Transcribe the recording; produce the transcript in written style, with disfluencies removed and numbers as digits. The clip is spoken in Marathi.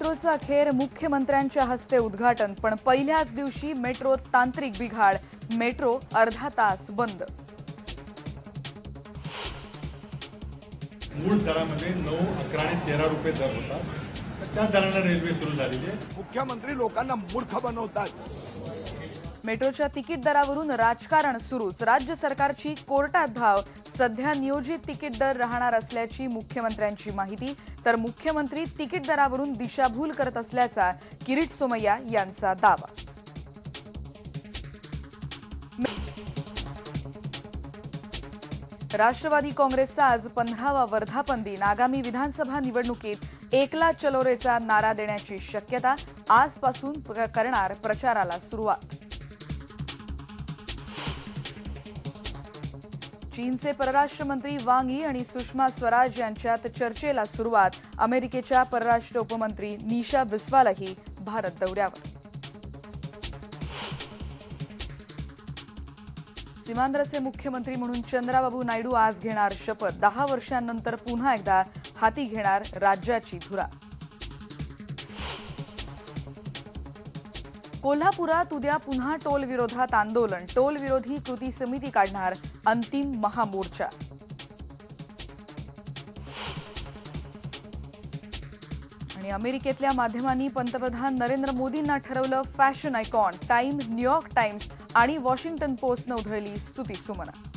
मेट्रोचं अखेर मुख्यमंत्र्यांच्या हस्ते उद्घाटन, पण पहिल्याच दिवशी मेट्रो तांत्रिक बिघाड, मेट्रो अर्धा तास बंद. मूळ दरामध्ये 9, 11 आणि 13 रुपये दर होता, तर त्या दराने रेल्वे सुरू झालेली आहे. मुख्यमंत्री लोकांना मूर्ख बनवतात. मेट्रोच्या तिकीट दरावरून राजकारण सुरूच. राज्य सरकारची कोर्टात धाव. सध्या नियोजित तिकीट दर राहणार असल्याची मुख्यमंत्र्यांची माहिती, तर मुख्यमंत्री तिकीट दरावरून दिशाभूल करत असल्याचा किरीट सोमय्या यांचा दावा. राष्ट्रवादी काँग्रेसचा आज 15वा वर्धापन दिन. आगामी विधानसभा निवडणुकीत एकला चलो रेचा नारा देण्याची शक्यता. आजपासून करणार प्रचाराला सुरुवात. चीनचे परराष्ट्र मंत्री वांग यी आणि सुषमा स्वराज यांच्यात चर्चेला सुरुवात. अमेरिकेच्या परराष्ट्र उपमंत्री निशा बिस्वालही भारत दौऱ्यावर. सीमांध्रचे मुख्यमंत्री म्हणून चंद्राबाबू नायडू आज घेणार शपथ. 10 वर्षांनंतर पुन्हा एकदा हाती घेणार राज्याची धुरा. कोल्हापुरात उद्या पुन्हा टोल विरोधात आंदोलन. टोल विरोधी कृती समिती काढणार अंतिम महामोर्चा. आणि अमेरिकेतल्या माध्यमांनी पंतप्रधान नरेंद्र मोदींना ठरवलं fashion icon. Time, New York times आणि वॉशिंग्टन पोस्टनं उधळली स्तुतीसुमनं.